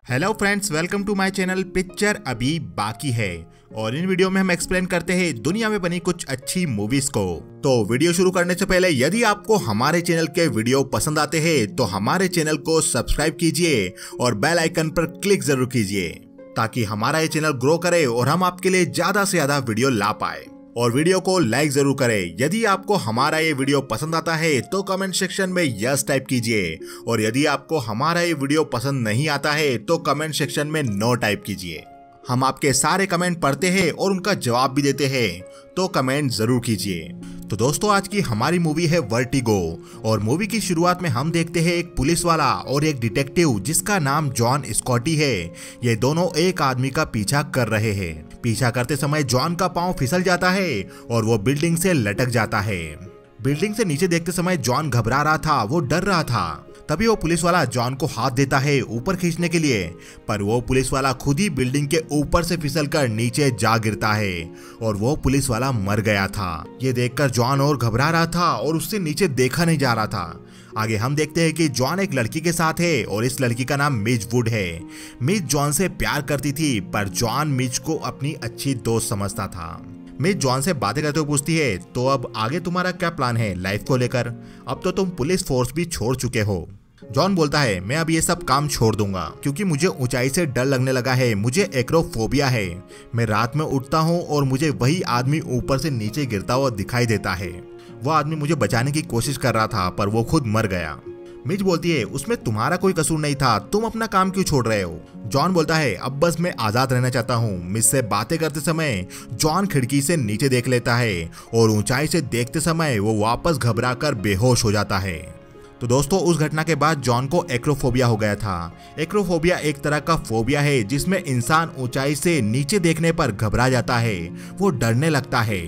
Hello friends, welcome to my channel. Picture अभी बाकी है और इन वीडियो में हम एक्सप्लेन करते हैं दुनिया में बनी कुछ अच्छी मूवीज को। तो वीडियो शुरू करने से पहले यदि आपको हमारे चैनल के वीडियो पसंद आते हैं तो हमारे चैनल को सब्सक्राइब कीजिए और बेल आइकन पर क्लिक जरूर कीजिए ताकि हमारा ये चैनल ग्रो करे और हम आपके लिए ज्यादा से ज्यादा वीडियो ला पाए। और वीडियो को लाइक जरूर करें। यदि आपको हमारा ये वीडियो पसंद आता है तो कमेंट सेक्शन में यस टाइप कीजिए और यदि आपको हमारा ये वीडियो पसंद नहीं आता है तो कमेंट सेक्शन में नो टाइप कीजिए। हम आपके सारे कमेंट पढ़ते हैं और उनका जवाब भी देते हैं, तो कमेंट जरूर कीजिए। तो दोस्तों, आज की हमारी मूवी है वर्टिगो और मूवी की शुरुआत में हम देखते हैं एक पुलिस वाला और एक डिटेक्टिव जिसका नाम जॉन स्कॉटी है। ये दोनों एक आदमी का पीछा कर रहे हैं। पीछा करते समय जॉन का पांव फिसल जाता है और वो बिल्डिंग से लटक जाता है। बिल्डिंग से नीचे देखते समय जॉन घबरा रहा था, वो डर रहा था। तभी वो पुलिस वाला जॉन को हाथ देता है ऊपर खींचने के लिए, पर वो पुलिस वाला खुद ही बिल्डिंग के ऊपर से फिसलकर नीचे जा गिरता है और वो पुलिस वाला मर गया था। ये देखकर जॉन और घबरा रहा था और उससे नीचे देखा नहीं जा रहा था। आगे हम देखते हैं कि जॉन एक लड़की के साथ है और इस लड़की का नाम मिज वुड है। मिज जॉन से प्यार करती थी पर जॉन मिज को अपनी अच्छी दोस्त समझता था। मिज जॉन से बातें करते हुए पूछती है, तो अब आगे तुम्हारा क्या प्लान है लाइफ को लेकर? अब तो तुम पुलिस फोर्स भी छोड़ चुके हो। जॉन बोलता है, मैं अब ये सब काम छोड़ दूंगा क्योंकि मुझे ऊंचाई से डर लगने लगा है। मुझे एक्रोफोबिया है। मैं रात में उठता हूँ और मुझे वही आदमी ऊपर से नीचे गिरता हुआ दिखाई देता है। वो आदमी मुझे बचाने की कोशिश कर रहा था पर वो खुद मर गया। मिज बोलती है, उसमें तुम्हारा कोई कसूर नहीं था, तुम अपना काम क्यों छोड़ रहे हो? जॉन बोलता है, अब बस मैं आजाद रहना चाहता हूँ। मिज से बातें करते समय जॉन खिड़की से नीचे देख लेता है और ऊंचाई से देखते समय वो वापस घबराकर बेहोश हो जाता है। तो दोस्तों, उस घटना के बाद जॉन को एक्रोफोबिया हो गया था। एक्रोफोबिया एक तरह का फोबिया है जिसमें इंसान ऊंचाई से नीचे देखने पर घबरा जाता है, वो डरने लगता है।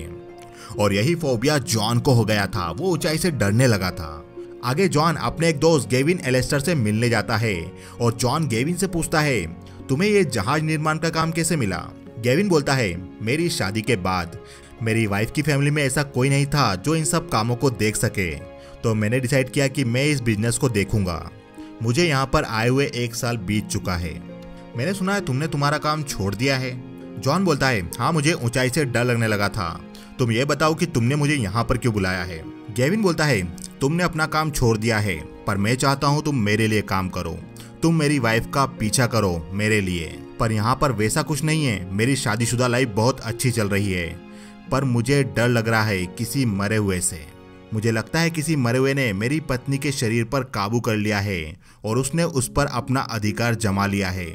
और यही फोबिया जॉन को हो गया था, वो ऊंचाई से डरने लगा था। आगे जॉन अपने एक दोस्त गेविन एलेस्टर से मिलने जाता है और जॉन गेविन से पूछता है, तुम्हें ये जहाज निर्माण का काम कैसे मिला? गेविन बोलता है, मेरी शादी के बाद मेरी वाइफ की फैमिली में ऐसा कोई नहीं था जो इन सब कामों को देख सके, तो मैंने डिसाइड किया कि मैं इस बिजनेस को देखूंगा। मुझे यहाँ पर आए हुए 1 साल बीत चुका है। मैंने सुना है तुमने तुम्हारा काम छोड़ दिया है। जॉन बोलता है, हाँ, मुझे ऊंचाई से डर लगने लगा था। तुम ये बताओ कि तुमने मुझे यहाँ पर क्यों बुलाया है? गेविन बोलता है, तुमने अपना काम छोड़ दिया है पर मैं चाहता हूँ तुम मेरे लिए काम करो। तुम मेरी वाइफ का पीछा करो मेरे लिए। पर यहाँ पर वैसा कुछ नहीं है। मेरी शादीशुदा लाइफ बहुत अच्छी चल रही है पर मुझे डर लग रहा है किसी मरे हुए से। मुझे लगता है किसी मरे हुए ने मेरी पत्नी के शरीर पर काबू कर लिया है और उसने उस पर अपना अधिकार जमा लिया है।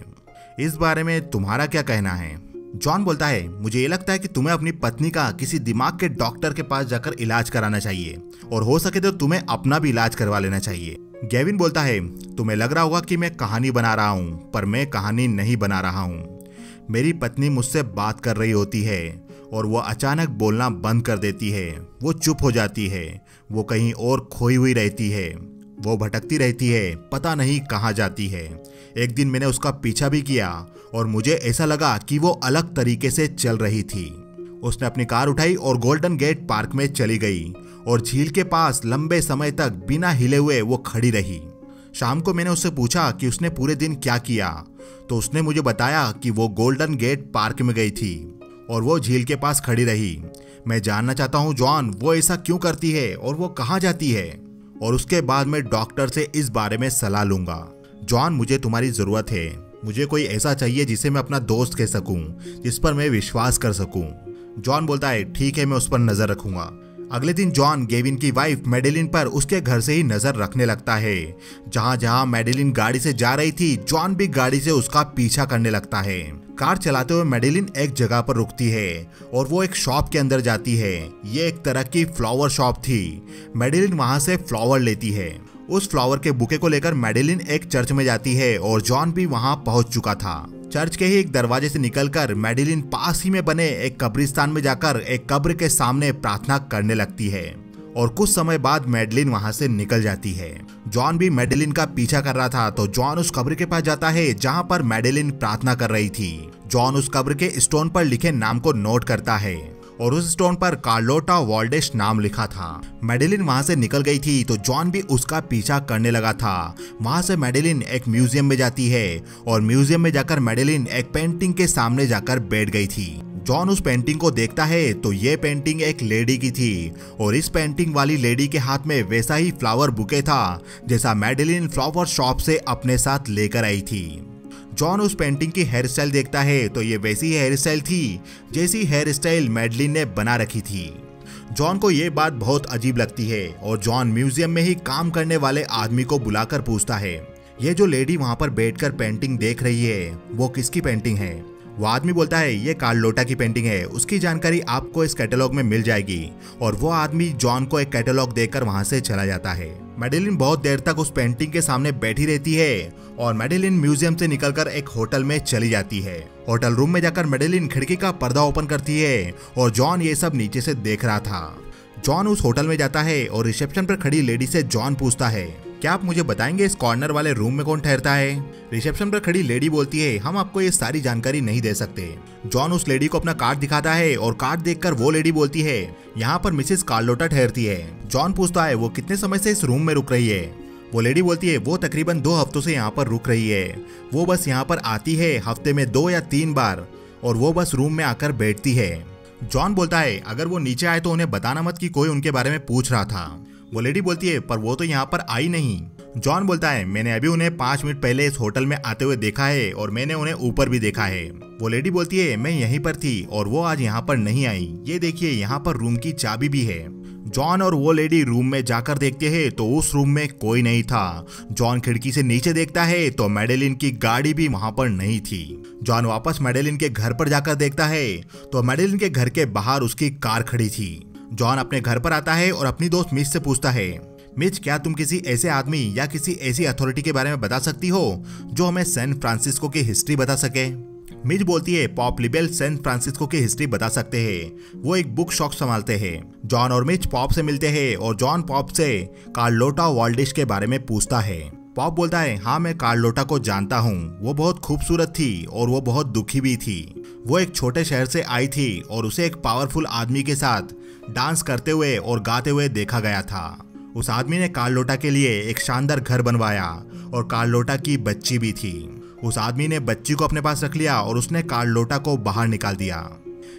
इस बारे में तुम्हारा क्या कहना है? जॉन बोलता है, मुझे ये लगता है कि तुम्हें अपनी पत्नी का किसी दिमाग के डॉक्टर के पास जाकर इलाज कराना चाहिए और हो सके तो तुम्हें अपना भी इलाज करवा लेना चाहिए। गेविन बोलता है, तुम्हें लग रहा होगा कि मैं कहानी बना रहा हूँ पर मैं कहानी नहीं बना रहा हूँ। मेरी पत्नी मुझसे बात कर रही होती है और वो अचानक बोलना बंद कर देती है। वो चुप हो जाती है। वो कहीं और खोई हुई रहती है। वो भटकती रहती है, पता नहीं कहाँ जाती है। एक दिन मैंने उसका पीछा भी किया और मुझे ऐसा लगा कि वो अलग तरीके से चल रही थी। उसने अपनी कार उठाई और गोल्डन गेट पार्क में चली गई और झील के पास लंबे समय तक बिना हिले हुए वो खड़ी रही। शाम को मैंने उससे पूछा कि उसने पूरे दिन क्या किया, तो उसने मुझे बताया कि वो गोल्डन गेट पार्क में गई थी और वो झील के पास खड़ी रही। मैं जानना चाहता हूँ जॉन, वो ऐसा क्यों करती है और वो कहाँ जाती है? और उसके बाद मैं डॉक्टर से इस बारे में सलाह लूंगा। जॉन, मुझे तुम्हारी जरूरत है। मुझे कोई ऐसा चाहिए जिसे मैं अपना दोस्त कह सकूं, जिस पर मैं विश्वास कर सकूं। जॉन बोलता है, ठीक है, मैं उस पर नजर रखूंगा। अगले दिन जॉन गेविन की वाइफ मेडेलिन पर उसके घर से ही नजर रखने लगता है। जहां जहां मेडेलिन गाड़ी से जा रही थी जॉन भी गाड़ी से उसका पीछा करने लगता है। कार चलाते हुए मेडेलिन एक जगह पर रुकती है और वो एक शॉप के अंदर जाती है। ये एक तरह की फ्लावर शॉप थी। मेडेलिन वहां से फ्लावर लेती है। उस फ्लावर के बुके को लेकर मेडेलिन एक चर्च में जाती है और जॉन भी वहां पहुंच चुका था। चर्च के ही एक दरवाजे से निकलकर मेडेलिन पास ही में बने एक कब्रिस्तान में जाकर एक कब्र के सामने प्रार्थना करने लगती है और कुछ समय बाद मेडेलिन वहां से निकल जाती है। जॉन भी मेडेलिन का पीछा कर रहा था तो जॉन उस कब्र के पास जाता है जहां पर मेडेलिन प्रार्थना कर रही थी। जॉन उस कब्र के स्टोन पर लिखे नाम को नोट करता है और उस स्टोन पर कार्लोटा वाल्डिश नाम लिखा था। मैडेलिन वहां से निकल गई थी तो जॉन भी उसका पीछा करने लगा था। वहां से मैडेलिन एक म्यूजियम में जाती है और म्यूजियम में जाकर मैडेलिन एक पेंटिंग के सामने जाकर बैठ गई थी। जॉन उस पेंटिंग को देखता है तो ये पेंटिंग एक लेडी की थी और इस पेंटिंग वाली लेडी के हाथ में वैसा ही फ्लावर बुके था जैसा मैडेलिन फ्लावर शॉप से अपने साथ लेकर आई थी। जॉन उस पेंटिंग की हेयर स्टाइल देखता है तो ये वैसी हेयर स्टाइल थी जैसी हेयर स्टाइल मैडेलिन ने बना रखी थी। जॉन को ये बात बहुत अजीब लगती है और जॉन म्यूजियम में ही काम करने वाले आदमी को बुलाकर पूछता है, ये जो लेडी वहां पर बैठकर पेंटिंग देख रही है वो किसकी पेंटिंग है। वो आदमी बोलता है ये कार्लोटा की पेंटिंग है, उसकी जानकारी आपको इस कैटलॉग में मिल जाएगी। और वो आदमी जॉन को एक कैटलॉग देकर वहां से चला जाता है। मैडेलिन बहुत देर तक उस पेंटिंग के सामने बैठी रहती है और मैडेलिन म्यूजियम से निकलकर एक होटल में चली जाती है। होटल रूम में जाकर मैडेलिन खिड़की का पर्दा ओपन करती है और जॉन ये सब नीचे से देख रहा था। जॉन उस होटल में जाता है और रिसेप्शन पर खड़ी लेडी से जॉन पूछता है, क्या आप मुझे बताएंगे इस कॉर्नर वाले रूम में कौन ठहरता है। रिसेप्शन पर खड़ी लेडी बोलती है, हम आपको ये सारी जानकारी नहीं दे सकते। जॉन उस लेडी को अपना कार्ड दिखाता है और कार्ड देखकर वो लेडी बोलती है, यहाँ पर मिसेस कार्लोटा ठहरती है। जॉन पूछता है वो कितने समय से इस रूम में रुक रही है। वो लेडी बोलती है वो तकरीबन 2 हफ्तों से यहाँ पर रुक रही है। वो बस यहाँ पर आती है हफ्ते में 2 या 3 बार और वो बस रूम में आकर बैठती है। जॉन बोलता है अगर वो नीचे आए तो उन्हें बताना मत कि कोई उनके बारे में पूछ रहा था। वो लेडी बोलती है पर वो तो यहाँ पर आई नहीं। जॉन बोलता है मैंने अभी उन्हें 5 मिनट पहले इस होटल में आते हुए देखा है और मैंने उन्हें ऊपर भी देखा है। वो लेडी बोलती है मैं यहीं पर थी और वो आज यहाँ पर नहीं आई। ये देखिए यहाँ पर रूम की चाबी भी है। जॉन और वो लेडी रूम में जाकर देखते हैं तो उस रूम में कोई नहीं था। जॉन खिड़की से नीचे देखता है तो मैडेलिन की गाड़ी भी वहां पर नहीं थी। जॉन वापस मैडेलिन के घर पर जाकर देखता है तो मैडेलिन के घर के बाहर उसकी कार खड़ी थी। जॉन अपने घर पर आता है और अपनी दोस्त मिच से पूछता है, मिच क्या तुम किसी ऐसे आदमी या किसी ऐसी अथॉरिटी के बारे में बता सकती हो जो हमें सैन फ्रांसिस्को की हिस्ट्री बता सके। मिच बोलती है पॉप लिबेल सैन फ्रांसिस्को की हिस्ट्री बता सकते हैं, वो एक बुक शॉप संभालते हैं। जॉन और मिच पॉप से मिलते हैं और जॉन पॉप से कार्लोटा वाल्डिश के बारे में पूछता है। पॉप बोलता है हाँ मैं कार्लोटा को जानता हूँ, वो बहुत खूबसूरत थी और वो बहुत दुखी भी थी। वो एक छोटे शहर से आई थी और उसे एक पावरफुल आदमी के साथ डांस करते हुए और गाते हुए देखा गया था। उस आदमी ने कार्लोटा के लिए एक शानदार घर बनवाया और कार्लोटा की बच्ची भी थी। उस आदमी ने बच्ची को अपने पास रख लिया और उसने कार्लोटा को बाहर निकाल दिया।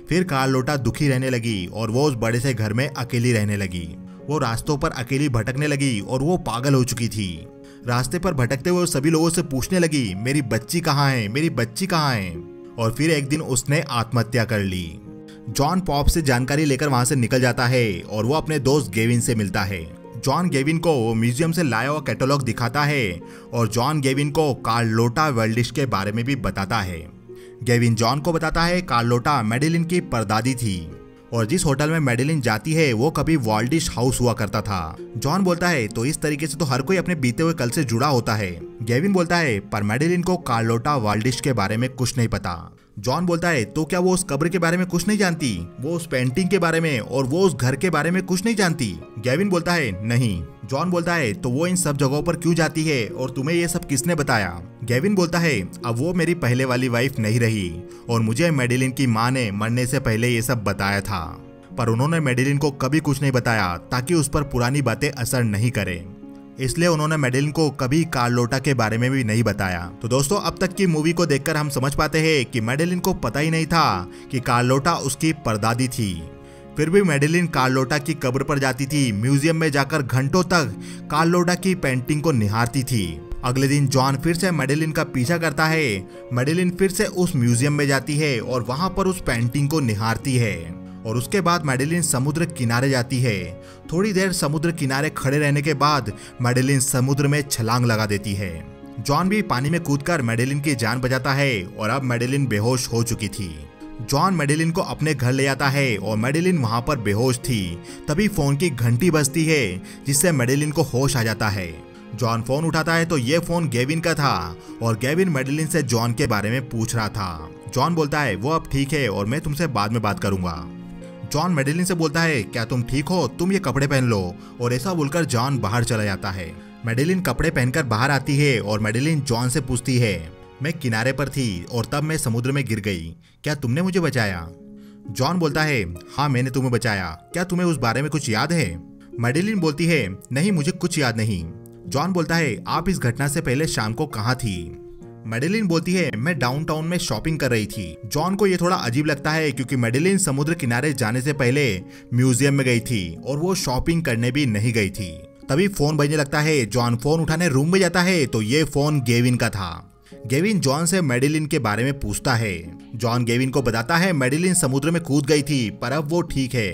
फिर कार्लोटा दुखी रहने लगी और वो उस बड़े से घर में अकेली रहने लगी। वो रास्तों पर अकेली भटकने लगी और वो पागल हो चुकी थी। रास्ते पर भटकते हुए सभी लोगों से पूछने लगी मेरी बच्ची कहाँ है, मेरी बच्ची कहाँ है। और फिर एक दिन उसने आत्महत्या कर ली। जॉन पॉप से जानकारी लेकर वहां से निकल जाता है और वो अपने दोस्त गेविन से मिलता है। जॉन गेविन को म्यूजियम से लाया हुआ कैटलॉग दिखाता है और जॉन गेविन को कार्लोटा वाल्डिश के बारे में भी बताता है। गेविन जॉन को बताता है कार्लोटा मैडेलिन की परदादी थी और जिस होटल में मैडेलिन जाती है वो कभी वाल्डिश हाउस हुआ करता था। जॉन बोलता है तो इस तरीके से तो हर कोई अपने बीते हुए कल से जुड़ा होता है। गेविन बोलता है पर मैडेलिन को कार्लोटा वाल्डिश के बारे में कुछ नहीं पता। जॉन बोलता है तो क्या वो उस कब्र के बारे में कुछ नहीं जानती, वो उस पेंटिंग के बारे में और वो उस घर के बारे में कुछ नहीं जानती। गेविन बोलता है नहीं। जॉन बोलता है तो वो इन सब जगहों पर क्यों जाती है और तुम्हें ये सब किसने बताया। गेविन बोलता है अब वो मेरी पहले वाली वाइफ नहीं रही और मुझे मैडेलिन की माँ ने मरने से पहले ये सब बताया था, पर उन्होंने मैडेलिन को कभी कुछ नहीं बताया ताकि उस पर पुरानी बातें असर नहीं करें। इसलिए उन्होंने मैडेलिन को कभी कार्लोटा के बारे में भी नहीं बताया। तो दोस्तों अब तक की मूवी को देखकर हम समझ पाते हैं कि मैडेलिन को पता ही नहीं था कि कार्लोटा उसकी परदादी थी। फिर भी मैडेलिन कार्लोटा की कब्र पर जाती थी, म्यूजियम में जाकर घंटों तक कार्लोटा की पेंटिंग को निहारती थी। अगले दिन जॉन फिर से मैडेलिन का पीछा करता है। मैडेलिन फिर से उस म्यूजियम में जाती है और वहां पर उस पेंटिंग को निहारती है और उसके बाद मैडेलिन समुद्र किनारे जाती है। थोड़ी देर समुद्र किनारे खड़े रहने के बाद मैडेलिन समुद्र में छलांग लगा देती है। जॉन भी पानी में कूदकर मैडेलिन की जान बचाता है और अब मैडेलिन बेहोश हो चुकी थी। जॉन मैडेलिन को अपने घर ले आता है और मैडेलिन वहां पर बेहोश थी। तभी फोन की घंटी बजती है जिससे मैडेलिन को होश आ जाता है। जॉन फोन उठाता है तो ये फोन गेविन का था और गेविन मैडेलिन से जॉन के बारे में पूछ रहा था। जॉन बोलता है वो अब ठीक है और मैं तुमसे बाद में बात करूंगा। जॉन मैडेलिन से बोलता है क्या तुम ठीक हो, तुम ये कपड़े पहन लो, और ऐसा बोलकर जॉन बाहर चला जाता है। मैडेलिन कपड़े पहनकर बाहर आती है और मैडेलिन जॉन से पूछती है मैं किनारे पर थी और तब मैं समुद्र में गिर गई, क्या तुमने मुझे बचाया। जॉन बोलता है, हाँ मैंने तुम्हें बचाया, क्या तुम्हें उस बारे में कुछ याद है? मैडेलिन बोलती है, नहीं मुझे कुछ याद नहीं। जॉन बोलता है, आप इस घटना से पहले शाम को कहाँ थी? मैडेलिन बोलती है, मैं डाउनटाउन में शॉपिंग कर रही थी। जॉन को ये थोड़ा अजीब लगता है क्योंकि मैडेलिन समुद्र किनारे जाने से पहले म्यूजियम में गई थी और वो शॉपिंग करने भी नहीं गई थी। तभी फोन बजने लगता है। जॉन फोन उठाने रूम में जाता है तो ये फोन गेविन का था। गेविन जॉन से मैडेलिन के बारे में पूछता है। जॉन गेविन को बताता है मैडेलिन समुद्र में कूद गई थी पर अब वो ठीक है,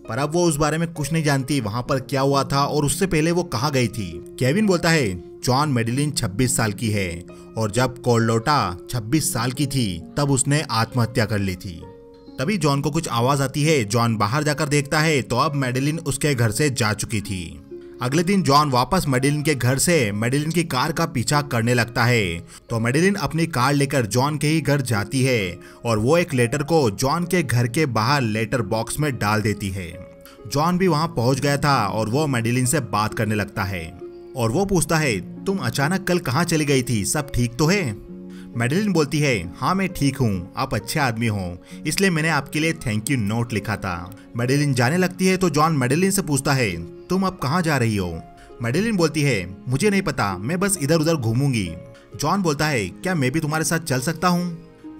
पर अब वो उस बारे में कुछ नहीं जानती, वहां पर क्या हुआ था और उससे पहले वो कहाँ गई थी। गेविन बोलता है, जॉन मैडेलिन 26 साल की है और जब कार्लोटा 26 साल की थी तब उसने आत्महत्या कर ली थी। तभी जॉन को कुछ आवाज आती है। जॉन बाहर जाकर देखता है तो अब मैडेलिन उसके घर से जा चुकी थी। अगले दिन जॉन वापस मैडेलिन के घर से मैडेलिन की कार का पीछा करने लगता है तो मैडेलिन अपनी कार लेकर जॉन के ही घर जाती है और वो एक लेटर को जॉन के घर के बाहर लेटर बॉक्स में डाल देती है। जॉन भी वहां पहुंच गया था और वो मैडेलिन से बात करने लगता है और वो पूछता है, तुम अचानक कल कहाँ चली गई थी, सब ठीक तो है? मैडेलिन बोलती है, हाँ मैं ठीक हूँ, आप अच्छे आदमी हो, इसलिए मैंने आपके लिए थैंक यू नोट लिखा था। मैडेलिन जाने लगती है तो जॉन मैडेलिन से पूछता है, तुम अब कहाँ जा रही हो? मैडेलिन बोलती है, मुझे नहीं पता, मैं बस इधर उधर घूमूंगी। जॉन बोलता है, क्या मैं भी तुम्हारे साथ चल सकता हूँ?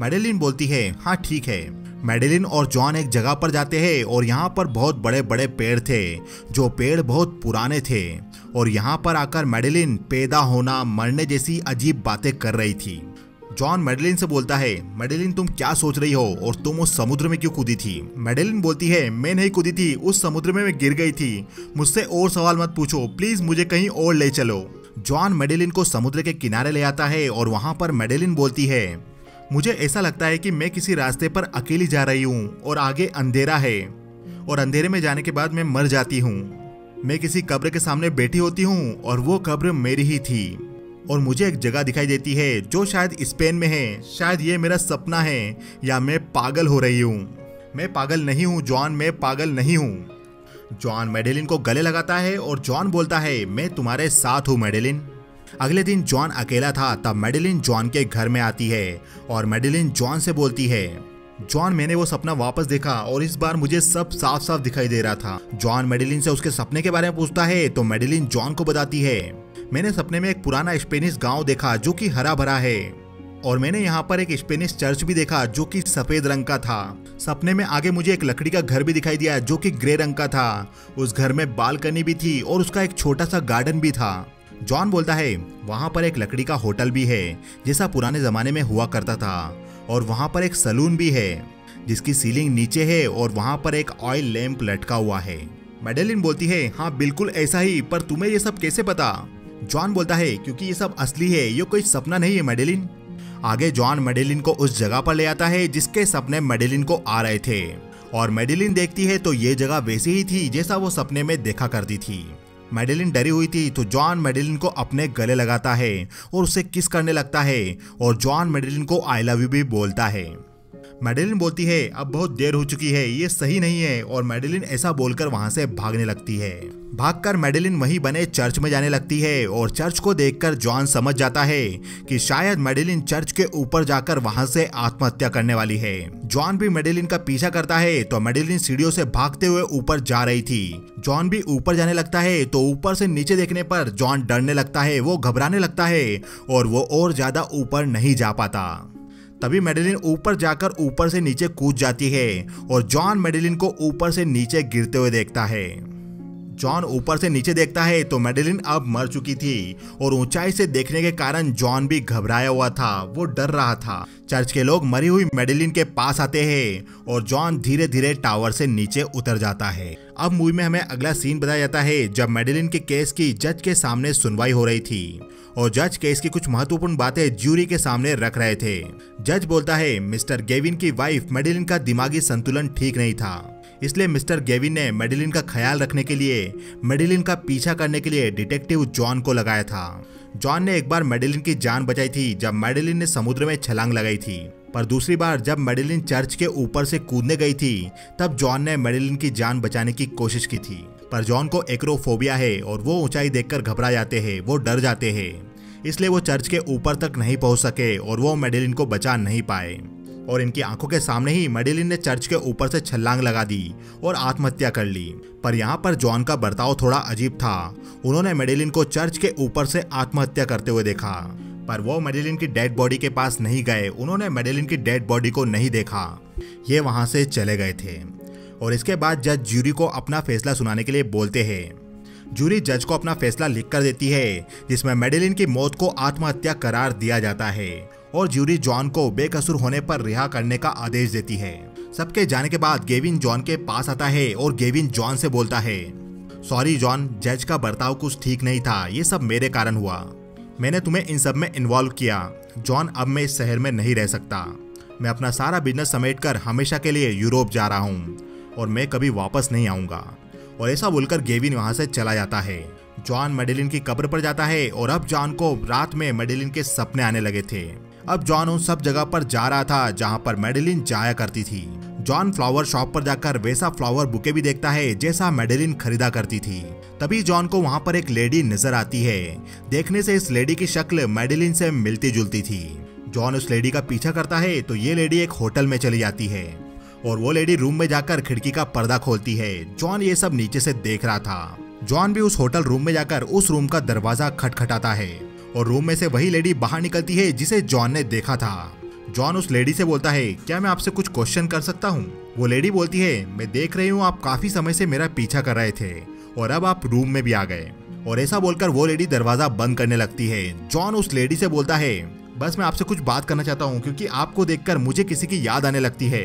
मैडेलिन बोलती है, हाँ ठीक है। मैडेलिन और जॉन एक जगह पर जाते हैं और यहाँ पर बहुत बड़े बड़े पेड़ थे, जो पेड़ बहुत पुराने थे और यहाँ पर आकर मैडेलिन पैदा होना मरने जैसी अजीब बातें कर रही थी। जॉन मैडेलिन से बोलता है, मैडेलिन तुम क्या सोच रही हो और तुम उस समुद्र में क्यों कूदी थी? मैडेलिन बोलती है, मैं नहीं कूदी थी, उस समुद्र में मैं गिर गई थी, मुझसे और सवाल मत पूछो, प्लीज मुझे कहीं और ले चलो। जॉन मैडेलिन को समुद्र के किनारे ले आता है और वहाँ पर मैडेलिन बोलती है, मुझे ऐसा लगता है कि मैं किसी रास्ते पर अकेली जा रही हूँ और आगे अंधेरा है और अंधेरे में जाने के बाद मैं मर जाती हूँ। मैं किसी कब्र के सामने बैठी होती हूँ और वो कब्र मेरी ही थी और मुझे एक जगह दिखाई देती है जो शायद स्पेन में है। शायद ये मेरा सपना है या मैं पागल हो रही हूँ। मैं पागल नहीं हूँ जॉन, मैं पागल नहीं हूँ। जॉन मैडेलिन को गले लगाता है और जॉन बोलता है, मैं तुम्हारे साथ हूँ मैडेलिन। अगले दिन जॉन अकेला था तब मैडेलिन जॉन के घर में आती है और मैडेलिन जॉन से बोलती है, जॉन मैंने वो सपना वापस देखा और इस बार मुझे सब साफ साफ दिखाई दे रहा था। जॉन मैडेलिन से उसके सपने के बारे में पूछता है तो मैडेलिन जॉन को बताती है, मैंने सपने में एक पुराना स्पेनिश गांव देखा जो कि हरा भरा है और मैंने यहाँ पर एक स्पेनिश चर्च भी देखा जो कि सफेद रंग का था। सपने में आगे मुझे एक लकड़ी का घर भी दिखाई दिया जो कि ग्रे रंग का था। उस घर में बालकनी भी थी और उसका एक छोटा सा गार्डन भी था। जॉन बोलता है, वहाँ पर एक लकड़ी का होटल भी है जैसा पुराने जमाने में हुआ करता था और वहाँ पर एक सलून भी है जिसकी सीलिंग नीचे है और वहाँ पर एक ऑयल लैंप लटका हुआ है। मैडेलिन बोलती है, हाँ बिल्कुल ऐसा ही, पर तुम्हें ये सब कैसे पता? जॉन बोलता है, क्योंकि ये सब असली है, ये कोई सपना नहीं है मैडेलिन। आगे जॉन मैडेलिन को उस जगह पर ले आता है जिसके सपने मैडेलिन को आ रहे थे और मैडेलिन देखती है तो ये जगह वैसी ही थी जैसा वो सपने में देखा करती थी। मैडेलिन डरी हुई थी तो जॉन मैडेलिन को अपने गले लगाता है और उसे किस करने लगता है और जॉन मैडेलिन को आई लव यू भी बोलता है। मैडेलिन बोलती है, अब बहुत देर हो चुकी है, ये सही नहीं है और मैडेलिन ऐसा बोलकर वहां से भागने लगती है। भागकर मैडेलिन वहीं बने चर्च में जाने लगती है और चर्च को देखकर जॉन समझ जाता है कि शायद मैडेलिन चर्च के ऊपर जाकर वहां से आत्महत्या करने वाली है। जॉन भी मैडेलिन का पीछा करता है तो मैडेलिन सीढ़ियों से भागते हुए ऊपर जा रही थी। जॉन भी ऊपर जाने लगता है तो ऊपर से नीचे देखने पर जॉन डरने लगता है, वो घबराने लगता है और वो और ज्यादा ऊपर नहीं जा पाता। तभी मैडेलिन ऊपर जाकर ऊपर से नीचे कूद जाती है और जॉन मैडेलिन को ऊपर से नीचे गिरते हुए देखता है। जॉन ऊपर से नीचे देखता है तो मैडेलिन अब मर चुकी थी और ऊंचाई से देखने के कारण जॉन भी घबराया हुआ था, वो डर रहा था। चर्च के लोग मरी हुई मैडेलिन के पास आते हैं और जॉन धीरे धीरे टावर से नीचे उतर जाता है। अब मूवी में हमें अगला सीन बताया जाता है जब मैडेलिन के केस की जज के सामने सुनवाई हो रही थी और जज केस की कुछ महत्वपूर्ण बातें ज्यूरी के सामने रख रहे थे। जज बोलता है, मिस्टर गेविन की वाइफ मैडेलिन का दिमागी संतुलन ठीक नहीं था, इसलिए मिस्टर गेविन ने मैडेलिन का ख्याल रखने के लिए मैडेलिन का पीछा करने के लिए डिटेक्टिव जॉन को लगाया था। जॉन ने एक बार मैडेलिन की जान बचाई थी जब मैडेलिन ने समुद्र में छलांग लगाई थी, पर दूसरी बार जब मैडेलिन चर्च के ऊपर से कूदने गई थी तब जॉन ने मैडेलिन की जान बचाने की कोशिश की थी। पर जॉन को एक्रोफोबिया है और वो ऊंचाई देखकर घबरा जाते हैं, वो डर जाते हैं, इसलिए वो चर्च के ऊपर तक नहीं पहुंच सके और वो मैडेलिन को बचा नहीं पाए। और इनकी आंखों के सामने ही मैडेलिन ने चर्च के ऊपर से छलांग लगा दी और आत्महत्या कर ली। पर यहाँ पर जॉन का बर्ताव थोड़ा अजीब था। उन्होंने मैडेलिन को चर्च के ऊपर से आत्महत्या करते हुए देखा, पर वो मैडेलिन की डेड बॉडी के पास नहीं गए। उन्होंने मैडेलिन की डेड बॉडी को नहीं देखा, ये वहां से चले गए थे। और इसके बाद जज जूरी को अपना फैसला सुनाने के लिए बोलते हैं। जूरी जज को अपना फैसला लिख कर देती है, जिसमें मैडेलिन की मौत को आत्महत्या करार दिया जाता है और जूरी जॉन को बेकसूर होने पर रिहा करने का आदेश देती है। सबके जाने के बाद गेविन जॉन के पास आता है और गेविन जॉन से बोलता है, सॉरी जॉन, जज का बर्ताव कुछ ठीक नहीं था, ये सब मेरे कारण हुआ। मैंने तुम्हें इन सब में इन्वॉल्व किया। जॉन, अब मैं इस शहर में नहीं रह सकता। मैं अपना सारा बिजनेस समेटकर हमेशा के लिए यूरोप जा रहा हूँ और मैं कभी वापस नहीं आऊँगा। और ऐसा बोलकर गेविन वहाँ से चला जाता है। जॉन मैडेलिन की कब्र पर जाता है और अब जॉन को रात में मैडेलिन के सपने आने लगे थे। अब जॉन उन सब जगह पर जा रहा था जहाँ पर मैडेलिन जाया करती थी। जॉन फ्लावर शॉप पर जाकर वैसा फ्लावर बुके भी देखता है जैसा मैडेलिन खरीदा करती थी। तभी जॉन को वहाँ पर एक लेडी नजर आती है। देखने से इस लेडी की शक्ल मैडेलिन से मिलती जुलती थी। जॉन उस लेडी का पीछा करता है तो ये लेडी एक होटल में चली जाती है और वो लेडी रूम में जाकर खिड़की का पर्दा खोलती है। जॉन ये सब नीचे से देख रहा था। जॉन भी उस होटल रूम में जाकर उस रूम का दरवाजा खटखटाता है और रूम में से वही लेडी बाहर निकलती है जिसे जॉन ने देखा था। जॉन उस लेडी से बोलता है, क्या मैं आपसे कुछ क्वेश्चन कर सकता हूँ? वो लेडी बोलती है, मैं देख रही हूँ आप काफी समय से मेरा पीछा कर रहे थे और अब आप रूम में भी आ गए। और ऐसा बोलकर वो लेडी दरवाजा बंद करने लगती है। जॉन उस लेडी से बोलता है, बस मैं आपसे कुछ बात करना चाहता हूँ क्योंकि आपको देखकर मुझे किसी की याद आने लगती है।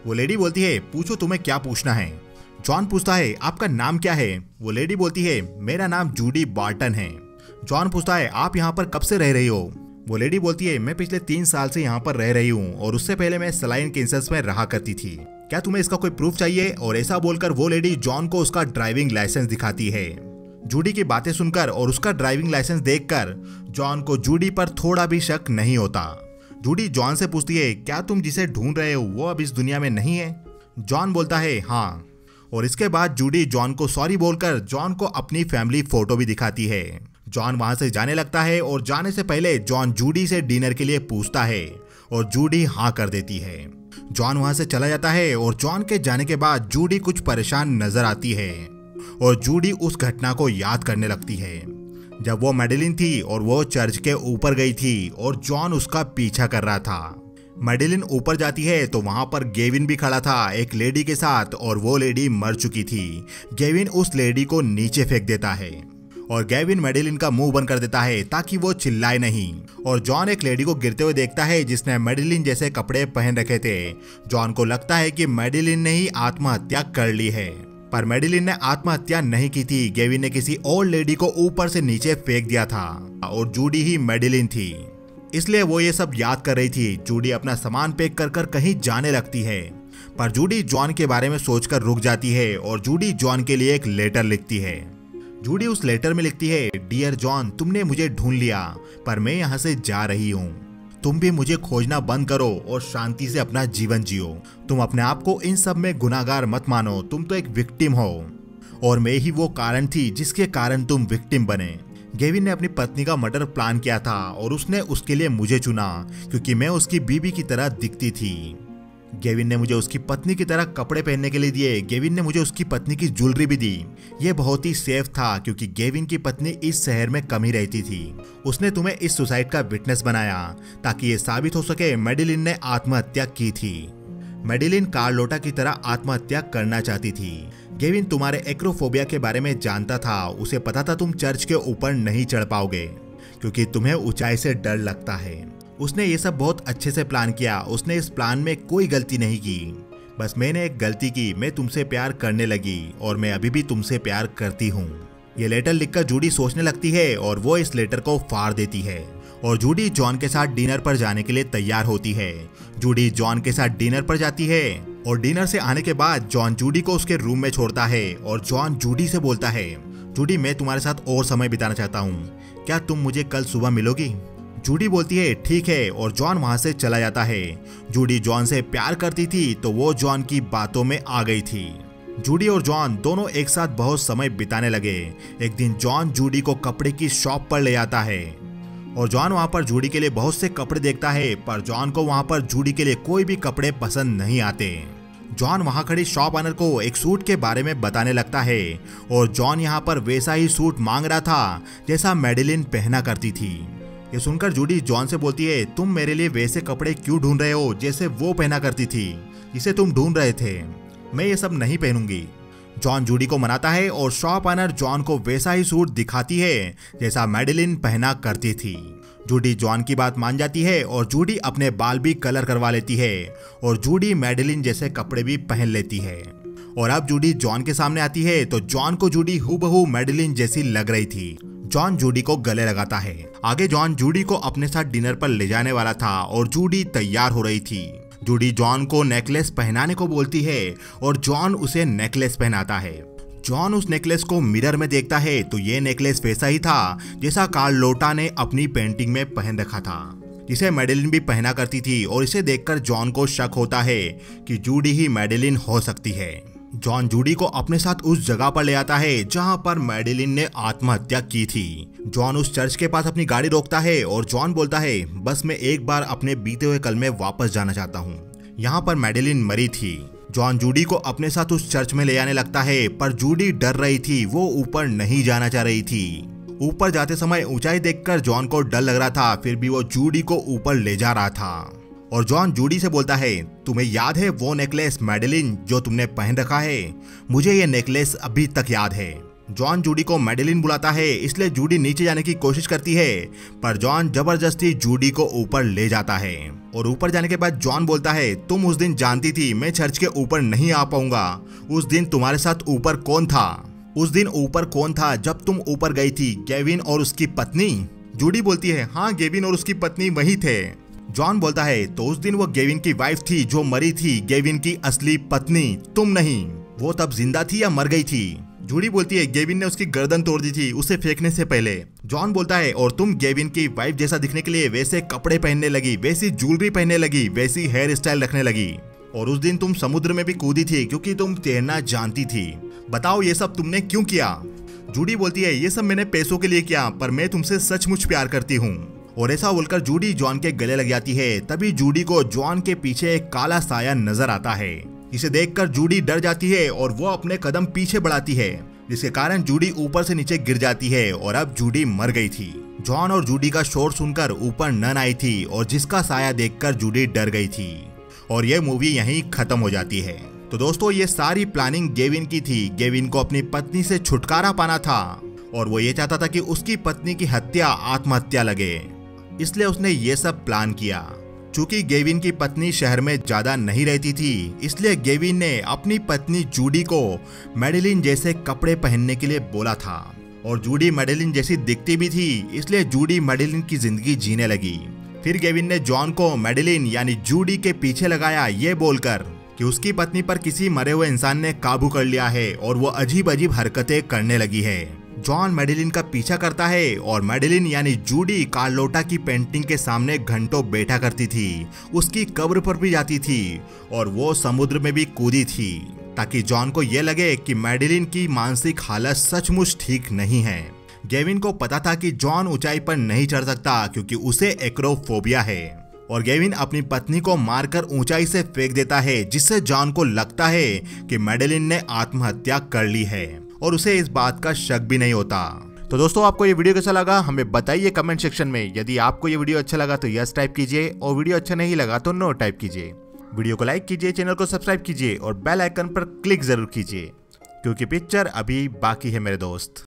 वो लेडी बोलती है, पूछो तुम्हें क्या पूछना है। जॉन पूछता है, आपका नाम क्या है? वो लेडी बोलती है, मेरा नाम जूडी बार्टन है। जॉन पूछता है, आप यहाँ पर कब से रह रही हो? वो लेडी बोलती है, मैं पिछले 3 साल से यहाँ पर रह रही हूँ और उससे पहले मैं सलाइन कैंसर में रहा करती थी। क्या तुम्हें इसका कोई प्रूफ चाहिए? और ऐसा बोलकर वो लेडी जॉन को उसका ड्राइविंग लाइसेंस दिखाती है। जूडी की बातें सुनकर और उसका ड्राइविंग लाइसेंस देखकर जॉन को जूडी पर थोड़ा भी शक नहीं होता। जूडी जॉन से पूछती है, क्या तुम जिसे ढूंढ रहे हो वो अब इस दुनिया में नहीं है? जॉन बोलता है, हाँ। और इसके बाद जूडी जॉन को सॉरी बोलकर जॉन को अपनी फैमिली फोटो भी दिखाती है। जॉन वहां से जाने लगता है और जाने से पहले जॉन जूडी से डिनर के लिए पूछता है और जूडी हाँ कर देती है। जॉन वहां से चला जाता है और जॉन के जाने के बाद जूडी कुछ परेशान नजर आती है और जूडी उस घटना को याद करने लगती है जब वो मैडेलिन थी और वो चर्च के ऊपर गई थी और जॉन उसका पीछा कर रहा था। मैडेलिन ऊपर जाती है तो वहां पर गेविन भी खड़ा था एक लेडी के साथ और वो लेडी मर चुकी थी। गेविन उस लेडी को नीचे फेंक देता है और गेविन मैडेलिन का मुंह बंद कर देता है ताकि वो चिल्लाए नहीं। और जॉन एक लेडी को गिरते हुए देखता है जिसने मैडेलिन जैसे कपड़े पहन रखे थे। जॉन को लगता है कि मैडेलिन ने ही आत्महत्या कर ली है, पर मैडेलिन ने आत्महत्या नहीं की थी। गेविन ने किसी और लेडी को ऊपर से नीचे फेंक दिया था और जूडी ही मैडेलिन थी, इसलिए वो ये सब याद कर रही थी। जूडी अपना सामान पैक कर कर कहीं जाने लगती है, पर जूडी जॉन के बारे में सोचकर रुक जाती है और जूडी जॉन के लिए एक लेटर लिखती है। जूडी उस लेटर में लिखती है, डियर जॉन, तुमने मुझे ढूंढ लिया पर मैं यहाँ से जा रही हूँ। तुम भी मुझे खोजना बंद करो और शांति से अपना जीवन जियो। तुम अपने आप को इन सब में गुनाहगार मत मानो, तुम तो एक विक्टिम हो और मैं ही वो कारण थी जिसके कारण तुम विक्टिम बने। गेविन ने अपनी पत्नी का मर्डर प्लान किया था और उसने उसके लिए मुझे चुना क्योंकि मैं उसकी बीबी की तरह दिखती थी। गेविन ने मुझे उसकी पत्नी की तरह कपड़े पहनने के लिए दिए। गेविन ने मुझे उसकी पत्नी की ज्वेलरी भी दी। ये बहुत ही सेफ था क्योंकि गेविन की पत्नी इस शहर में कम ही रहती थी। उसने तुम्हें इस सुसाइड का विटनेस बनाया ताकि ये साबित हो सके मैडेलिन ने आत्महत्या की थी। मैडेलिन कार्लोटा की तरह आत्महत्या करना चाहती थी। गेविन तुम्हारे एक्रोफोबिया के बारे में जानता था। उसे पता था तुम चर्च के ऊपर नहीं चढ़ पाओगे क्योंकि तुम्हें ऊंचाई से डर लगता है। उसने ये सब बहुत अच्छे से प्लान किया। उसने इस प्लान में कोई गलती नहीं की, बस मैंने एक गलती की। मैं तुमसे प्यार करने लगी और मैं अभी भी तुमसे प्यार करती हूँ। ये लेटर लिखकर जूडी सोचने लगती है और वो इस लेटर को फाड़ देती है और जूडी जॉन के साथ डिनर पर जाने के लिए तैयार होती है। जूडी जॉन के साथ डिनर पर जाती है और डिनर से आने के बाद जॉन जूडी को उसके रूम में छोड़ता है और जॉन जूडी से बोलता है, जूडी मैं तुम्हारे साथ और समय बिताना चाहता हूँ, क्या तुम मुझे कल सुबह मिलोगी? जूडी बोलती है ठीक है और जॉन वहां से चला जाता है। जूडी जॉन से प्यार करती थी तो वो जॉन की बातों में आ गई थी। जूडी और जॉन दोनों एक साथ बहुत समय बिताने लगे। एक दिन जॉन जूडी को कपड़े की शॉप पर ले आता है और जॉन वहाँ पर जूडी के लिए बहुत से कपड़े देखता है, पर जॉन को वहाँ पर जूडी के लिए कोई भी कपड़े पसंद नहीं आते। जॉन वहाँ खड़ी शॉप ऑनर को एक सूट के बारे में बताने लगता है और जॉन यहाँ पर वैसा ही सूट मांग रहा था जैसा मैडेलिन पहना करती थी। ये सुनकर जूडी जॉन से बोलती है, तुम मेरे लिए वैसे कपड़े क्यों ढूंढ रहे हो जैसे वो पहना करती थी, जिसे तुम ढूंढ रहे थे। मैं ये सब नहीं पहनूंगी। जॉन जूडी को मनाता है और शॉप ऑनर जॉन को वैसा ही सूट दिखाती है जैसा मैडेलिन पहना करती थी। जूडी जॉन की बात मान जाती है और जूडी अपने बाल भी कलर करवा लेती है और जूडी मैडेलिन जैसे कपड़े भी पहन लेती है। और अब जूडी जॉन के सामने आती है तो जॉन को जूडी हूबहू मैडेलिन जैसी लग रही थी। जॉन जूडी को गले लगाता है। आगे जॉन जूडी को अपने साथ डिनर पर ले जाने वाला था और जूडी तैयार हो रही थी। जूडी जॉन को नेकलेस पहनाने को बोलती है और जॉन उसे नेकलेस पहनाता है। जॉन उस नेकलेस को मिरर में देखता है तो ये नेकलेस वैसा ही था जैसा कार्लोटा ने अपनी पेंटिंग में पहन रखा था, जिसे मैडेलिन भी पहना करती थी। और इसे देखकर जॉन को शक होता है कि जूडी ही मैडेलिन हो सकती है। जॉन जूडी को अपने साथ उस जगह पर ले आता है जहां पर मैडेलिन ने आत्महत्या की थी। जॉन उस चर्च के पास अपनी गाड़ी रोकता है और जॉन बोलता है, बस मैं एक बार अपने बीते हुए कल में वापस जाना चाहता हूँ। यहाँ पर मैडेलिन मरी थी। जॉन जूडी को अपने साथ उस चर्च में ले जाने लगता है, पर जूडी डर रही थी, वो ऊपर नहीं जाना चाह रही थी। ऊपर जाते समय ऊंचाई देखकर जॉन को डर लग रहा था, फिर भी वो जूडी को ऊपर ले जा रहा था। और जॉन जूडी से बोलता है, तुम्हें याद है वो नेकलेस मैडेलिन जो तुमने पहन रखा है? मुझे ये नेकलेस अभी तक याद है। जॉन जूडी को मैडेलिन बुलाता है, इसलिए जूडी नीचे जाने की कोशिश करती है, पर जॉन जबरदस्ती जूडी को ऊपर ले जाता है। और ऊपर जाने के बाद जॉन बोलता है, तुम उस दिन जानती थी मैं चर्च के ऊपर नहीं आ पाऊंगा। उस दिन तुम्हारे साथ ऊपर कौन था? उस दिन ऊपर कौन था जब तुम ऊपर गई थी? गेविन और उसकी पत्नी? जूडी बोलती है, हाँ गेविन और उसकी पत्नी वही थे। जॉन बोलता है, तो उस दिन वो गेविन की वाइफ थी जो मरी थी, गेविन की असली पत्नी तुम नहीं। वो तब जिंदा थी या मर गई थी? जूडी बोलती है, गेविन ने उसकी गर्दन तोड़ दी थी उसे फेंकने से पहले। जॉन बोलता है, और तुम गेविन की वाइफ जैसा दिखने के लिए वैसे कपड़े पहनने लगी, वैसी ज्वेलरी पहनने लगी, वैसी हेयर स्टाइल रखने लगी। और उस दिन तुम समुद्र में भी कूदी थी क्योंकि तुम तैरना जानती थी। बताओ ये सब तुमने क्यों किया? जूडी बोलती है, ये सब मैंने पैसों के लिए किया, पर मैं तुमसे सचमुच प्यार करती हूँ। और ऐसा बोलकर जूडी जॉन के गले लग जाती है। तभी जूडी को जॉन के पीछे एक काला साया नजर आता है। इसे देखकर जूडी डर जाती है और वो अपने कदम पीछे बढ़ाती है, जिसके कारण जूडी ऊपर से नीचे गिर जाती है और अब जूडी मर गई थी। जॉन और जूडी का शोर सुनकर ऊपर नन आई थी और जिसका साया देखकर जूडी डर गई थी। और यह मूवी यहीं खत्म हो जाती है। तो दोस्तों ये सारी प्लानिंग गेविन की थी। गेविन को अपनी पत्नी से छुटकारा पाना था और वो ये चाहता था कि उसकी पत्नी की हत्या आत्महत्या लगे, इसलिए उसने ये सब प्लान किया। चूंकि गेविन की पत्नी शहर में ज्यादा नहीं रहती थी, इसलिए गेविन ने अपनी पत्नी जूडी को मैडेलिन जैसे कपड़े पहनने के लिए बोला था। और जूडी मैडेलिन जैसी दिखती भी थी, इसलिए जूडी मैडेलिन की जिंदगी जीने लगी। फिर गेविन ने जॉन को मैडेलिन यानी जूडी के पीछे लगाया, ये बोलकर कि उसकी पत्नी पर किसी मरे हुए इंसान ने काबू कर लिया है और वो अजीब अजीब हरकतें करने लगी है। जॉन मैडेलिन का पीछा करता है और मैडेलिन यानी जूडी कार्लोटा की पेंटिंग के सामने घंटों बैठा करती थी, उसकी कब्र पर भी जाती थी और वो समुद्र में भी कूदी थी, ताकि जॉन को ये लगे कि मैडेलिन की मानसिक हालत सचमुच ठीक नहीं है। गेविन को पता था कि जॉन ऊंचाई पर नहीं चढ़ सकता क्योंकि उसे एक्रोफोबिया है और गेविन अपनी पत्नी को मारकर ऊंचाई से फेंक देता है, जिससे जॉन को लगता है कि मैडेलिन ने आत्महत्या कर ली है और उसे इस बात का शक भी नहीं होता। तो दोस्तों आपको ये वीडियो कैसा लगा हमें बताइए कमेंट सेक्शन में। यदि आपको ये वीडियो अच्छा लगा तो यस टाइप कीजिए और वीडियो अच्छा नहीं लगा तो नो टाइप कीजिए। वीडियो को लाइक कीजिए, चैनल को सब्सक्राइब कीजिए और बेल आइकन पर क्लिक जरूर कीजिए, क्योंकि पिक्चर अभी बाकी है मेरे दोस्त।